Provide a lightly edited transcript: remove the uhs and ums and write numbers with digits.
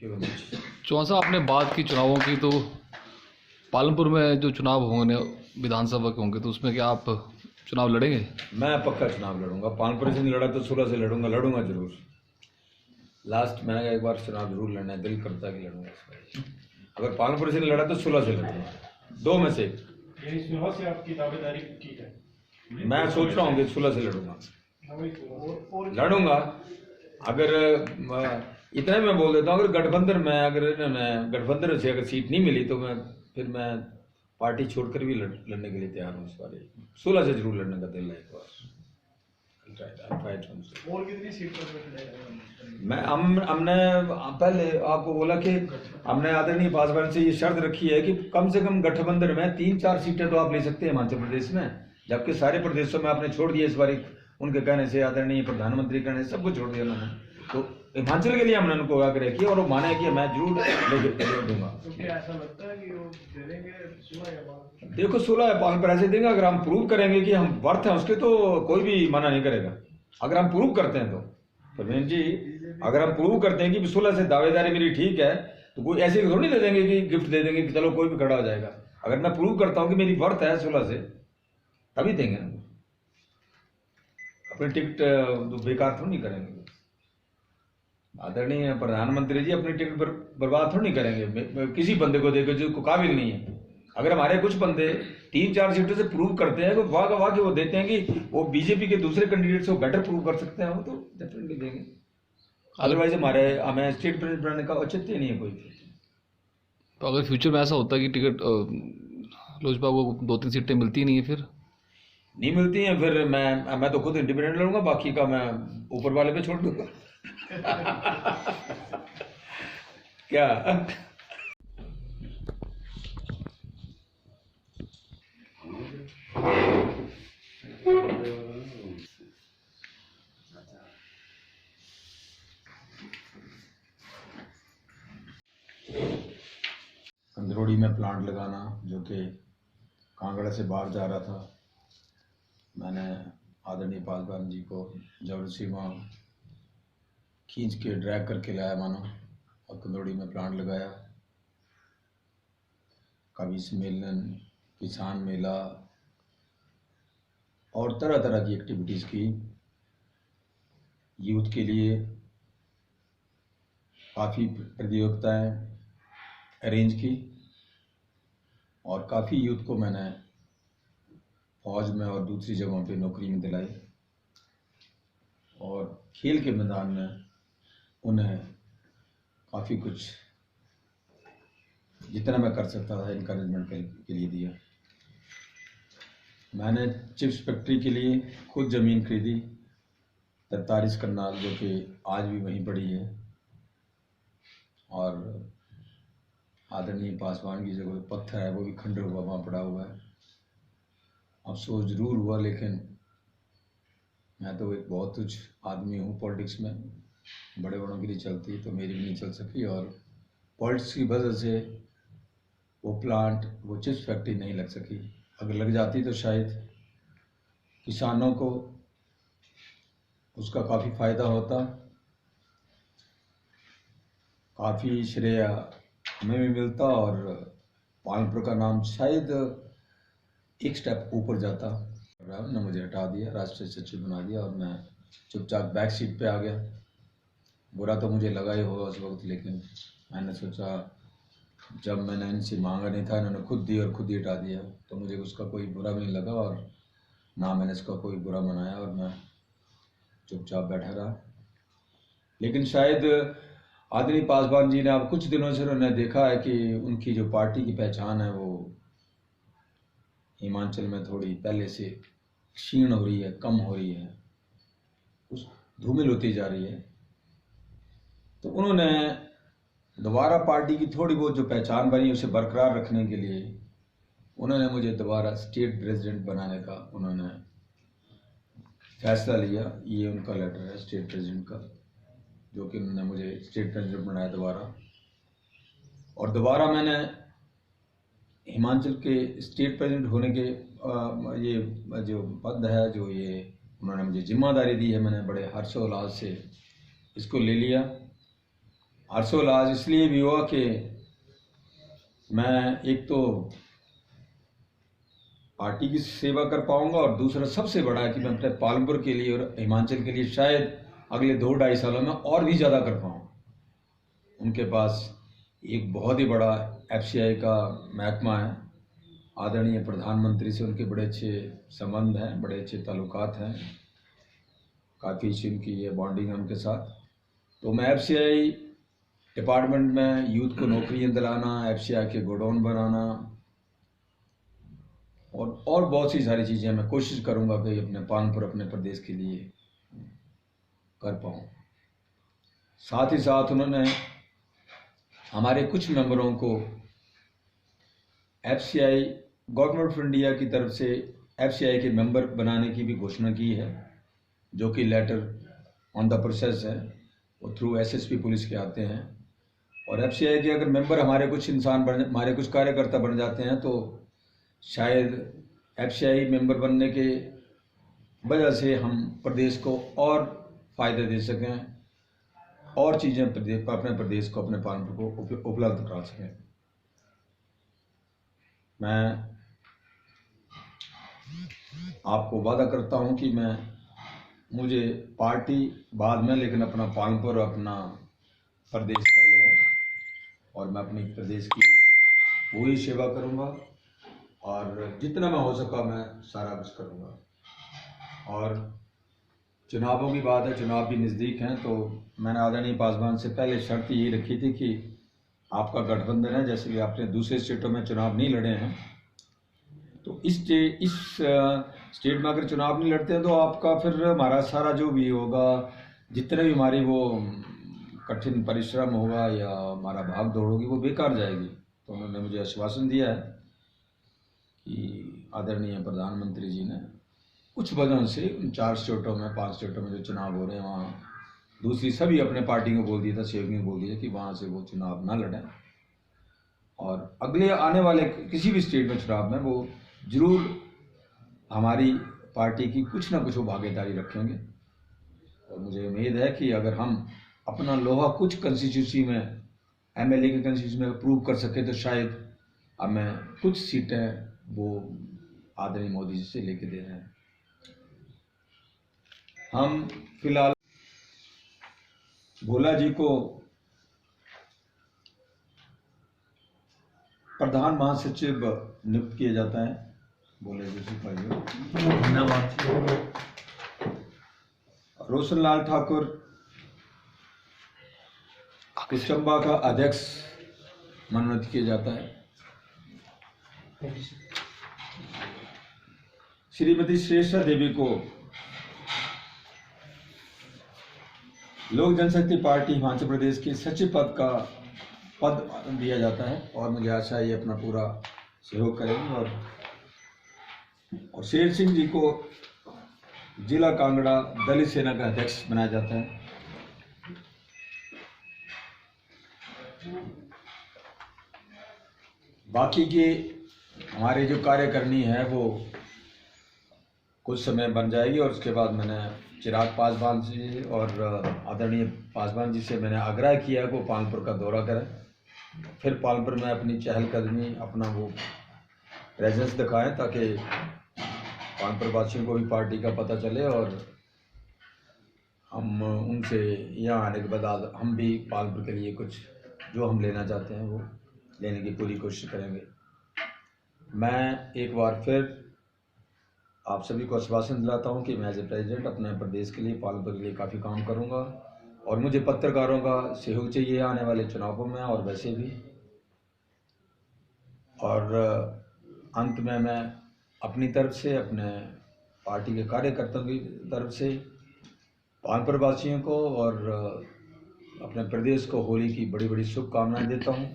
चौहान साहब, आपने बात की चुनावों की, तो पालनपुर में जो चुनाव होंगे विधानसभा के होंगे, तो उसमें क्या आप चुनाव लड़ेंगे? मैं पक्का चुनाव लड़ूंगा। पालनपुर से नहीं लड़ा तो सुलह से लड़ूंगा जरूर। लास्ट मैंने एक बार चुनाव जरूर लड़ना है, दिल करता है कि लड़ूंगा इस बार। अगर पालनपुर से नहीं लड़ा तो सुलह से लड़ूंगा, दो में से एक। सुलह से आपकी दावेदारी ठीक है? मैं सोच रहा हूँ कि सुलह से लड़ूंगा। अगर इतना ही मैं बोल देता हूँ, अगर गठबंधन से अगर सीट नहीं मिली तो फिर मैं पार्टी छोड़कर भी लड़ने के लिए तैयार हूँ। इस बार सुलह से जरूर लड़ने का दिल है एक बार। और कितनी सीट पर हमने पहले आपको बोला कि हमने आदरणीय पासवान से ये शर्त रखी है कि कम से कम गठबंधन में 3-4 सीटें तो आप ले सकते हैं हिमाचल प्रदेश में, जबकि सारे प्रदेशों में आपने छोड़ दिया इस बार। उनके कहने से, आदरणीय प्रधानमंत्री कहने से सब कुछ छोड़ दिया उन्होंने। तो हिमाचल के लिए हमने उनको आग्रह किया और वो माने कि मैं जरूर लेकर दूंगा। तो क्या ऐसा लगता है कि वो दे देंगे 16 या 12? देखो 16 या 12 पैसे देंगे। अगर हम प्रूव करेंगे कि हम वर्थ हैं उसके, तो कोई भी मना नहीं करेगा। अगर हम प्रूव करते हैं तो प्रवीण जी, अगर हम प्रूव करते हैं कि 16 से दावेदारी मेरी ठीक है, तो कोई ऐसे थोड़ी दे देंगे कि गिफ्ट दे देंगे कि चलो कोई भी खड़ा हो जाएगा। अगर मैं प्रूव करता हूं कि मेरी वर्थ है 16 से, तभी देंगे। अपनी टिकट बेकार थोड़ी नहीं करेंगे। आदरणीय प्रधानमंत्री जी अपनी टिकट पर बर्बाद थोड़ी नहीं करेंगे किसी बंदे को देकर जो काबिल नहीं है। अगर हमारे कुछ बंदे 3-4 सीटों से प्रूव करते हैं, वाह वाह के वो देते हैं कि वो बीजेपी के दूसरे कैंडिडेट से बेटर प्रूव कर सकते हैं, वो तो डेफिनेटली देंगे। अदरवाइज हमें स्टेट प्रेसिडेंट बनाने का औचित्य नहीं है कोई। तो अगर फ्यूचर में ऐसा होता है कि टिकट लोजपा को 2-3 सीटें मिलती नहीं है, फिर नहीं मिलती हैं, फिर मैं तो खुद इंडिपेंडेंट लड़ूंगा, बाकी का मैं ऊपर वाले पे छोड़ दूंगा। क्या कंदरोड़ी में प्लांट लगाना, जो कि कांगड़ा से बाहर जा रहा था, मैंने आदरणीय पासवान जी को जबरदस्ती वहाँ खींच के ड्रैग करके लाया मानो, और कंदरोड़ी में प्लांट लगाया। कवि सम्मेलन, किसान मेला और तरह तरह की एक्टिविटीज़ की। यूथ के लिए काफ़ी प्रतियोगिताएं अरेंज की और काफ़ी यूथ को मैंने फौज में और दूसरी जगहों पे नौकरी में दिलाई, और खेल के मैदान में उन्हें काफ़ी कुछ जितना मैं कर सकता था इनकरेजमेंट के लिए दिया। मैंने चिप्स फैक्ट्री के लिए खुद ज़मीन खरीदी 43 कनाल, जो कि आज भी वहीं पड़ी है, और आदरणीय पासवान की जगह पत्थर है वो भी खंडर हुआ वहाँ पड़ा हुआ है। अफसोस जरूर हुआ, लेकिन मैं तो एक बहुत कुछ आदमी हूँ पॉलिटिक्स में, बड़े बड़ों के लिए चलती तो मेरी भी नहीं चल सकी, और पॉलिटिक्स की वजह से वो प्लांट, वो चिप्स फैक्ट्री नहीं लग सकी। अगर लग जाती तो शायद किसानों को उसका काफ़ी फ़ायदा होता, काफ़ी श्रेय हमें भी मिलता, और पालनपुर का नाम शायद एक स्टेप ऊपर जाता। ने मुझे हटा दिया, राष्ट्रीय सचिव बना दिया, और मैं चुपचाप बैक सीट पे आ गया। बुरा तो मुझे लगा ही होगा उस वक्त, लेकिन मैंने सोचा जब मैंने इनसे मांगा नहीं था, इन्होंने खुद दी और खुद ही हटा दिया, तो मुझे उसका कोई बुरा नहीं लगा, और ना मैंने इसका कोई बुरा मनाया, और मैं चुपचाप बैठा रहा। लेकिन शायद आदरणीय पासवान जी ने अब कुछ दिनों से उन्होंने देखा है कि उनकी जो पार्टी की पहचान है वो हिमाचल में थोड़ी पहले से क्षीण हो रही है, कम हो रही है, उस धूमिल होती जा रही है। तो उन्होंने दोबारा पार्टी की थोड़ी बहुत जो पहचान बनी उसे बरकरार रखने के लिए उन्होंने मुझे दोबारा स्टेट प्रेसिडेंट बनाने का उन्होंने फैसला लिया। ये उनका लेटर है स्टेट प्रेसिडेंट का, जो कि उन्होंने मुझे स्टेट प्रेसिडेंट बनाया दोबारा, और दोबारा मैंने हिमाचल के स्टेट प्रेसिडेंट होने के ये जो पद है, जो ये उन्होंने मुझे जिम्मेदारी दी है, मैंने बड़े हर्षोल्लास से इसको ले लिया। हर्षोल्लास इसलिए भी हुआ कि मैं एक तो पार्टी की सेवा कर पाऊंगा और दूसरा सबसे बड़ा है कि मैं अपने पालमपुर के लिए और हिमाचल के लिए शायद अगले 2-2.5 सालों में और भी ज़्यादा कर पाऊँ। उनके पास एक बहुत ही बड़ा FCI का महकमा है, आदरणीय प्रधानमंत्री से उनके बड़े अच्छे संबंध हैं, बड़े अच्छे ताल्लुकात हैं, काफ़ी अच्छी उनकी ये बॉन्डिंग है उनके साथ। तो मैं FCI डिपार्टमेंट में यूथ को नौकरियां दिलाना, FCI के गोडाउन बनाना और बहुत सी सारी चीज़ें मैं कोशिश करूंगा कि अपने पालमपुर अपने प्रदेश के लिए कर पाऊँ। साथ ही साथ उन्होंने हमारे कुछ मेंबरों को FCI गवर्नमेंट ऑफ इंडिया की तरफ से FCI के मेंबर बनाने की भी घोषणा की है, जो कि लेटर ऑन द प्रोसेस है, वो थ्रू SSP पुलिस के आते हैं। और FCI के अगर मेंबर हमारे कुछ हमारे कुछ कार्यकर्ता बन जाते हैं तो शायद FCI मेंबर बनने के वजह से हम प्रदेश को और फ़ायदे दे सकें और चीज़ें अपने प्रदेश को, अपने पालमपुर को उपलब्ध करा सकें। मैं आपको वादा करता हूं कि मुझे पार्टी बाद में, लेकिन अपना पालमपुर और अपना प्रदेश पहले है और मैं अपने प्रदेश की पूरी सेवा करूंगा और जितना मैं हो सका मैं सारा कुछ करूंगा। और चुनावों की बात है, चुनाव भी नज़दीक हैं, तो मैंने आदरणीय पासवान से पहले शर्त यही रखी थी कि आपका गठबंधन है, जैसे कि आपने दूसरे स्टेटों में चुनाव नहीं लड़े हैं, तो इस स्टेट में अगर चुनाव नहीं लड़ते हैं तो आपका फिर हमारा सारा जो भी होगा, जितने भी हमारी वो कठिन परिश्रम होगा या हमारा भाग दौड़ होगी, वो बेकार जाएगी। तो उन्होंने मुझे आश्वासन दिया है कि आदरणीय प्रधानमंत्री जी ने कुछ वजह से उन 4 स्टेटों में 5 स्टेटों में जो चुनाव हो रहे हैं, वहाँ दूसरी सभी अपने पार्टी को बोल दिया था, सहयोगियों को बोल दिया कि वहाँ से वो चुनाव ना लड़ें और अगले आने वाले किसी भी स्टेट में चुनाव में वो जरूर हमारी पार्टी की कुछ ना कुछ वो भागीदारी रखेंगे। और मुझे उम्मीद है कि अगर हम अपना लोहा कुछ कंस्टिट्यूंसी में, MLA के कंस्टिट्यूंसी में प्रूव कर सके तो शायद हमें कुछ सीटें वो आदरणीय मोदी जी से लेके दे रहे हैं। हम फिलहाल भोला जी को प्रधान महासचिव नियुक्त किया जाता है। बोले जी से धन्यवाद। रोशन लाल ठाकुर को चंबा का अध्यक्ष मनोनीत किया जाता है। श्रीमती श्रेष्ठा देवी को लोक जनशक्ति पार्टी हिमाचल प्रदेश के सचिव पद दिया जाता है और मुझे आशा है ये अपना पूरा सहयोग करेंगे। और शेर सिंह जी को जिला कांगड़ा दलित सेना का अध्यक्ष बनाया जाता है। बाकी के हमारे जो कार्यकारिणी है वो कुछ समय बन जाएगी और उसके बाद मैंने चिराग पासवान जी और आदरणीय पासवान जी से मैंने आग्रह किया कि वो पालमपुर का दौरा करें, फिर पालमपुर में अपनी चहलकदमी, अपना वो प्रेजेंस दिखाएं ताकि पालमपुर वासियों को भी पार्टी का पता चले और हम उनसे यहाँ आने के बाद हम भी पालमपुर के लिए कुछ जो हम लेना चाहते हैं वो लेने की पूरी कोशिश करेंगे। मैं एक बार फिर आप सभी को आश्वासन दिलाता हूं कि मैं एज ए प्रेसिडेंट अपने प्रदेश के लिए, पालमपुर के लिए काफ़ी काम करूंगा और मुझे पत्रकारों का सहयोग चाहिए आने वाले चुनावों में और वैसे भी। और अंत में मैं अपनी तरफ से, अपने पार्टी के कार्यकर्ताओं की तरफ से पालमपुर वासियों को और अपने प्रदेश को होली की बड़ी बड़ी शुभकामनाएं देता हूं।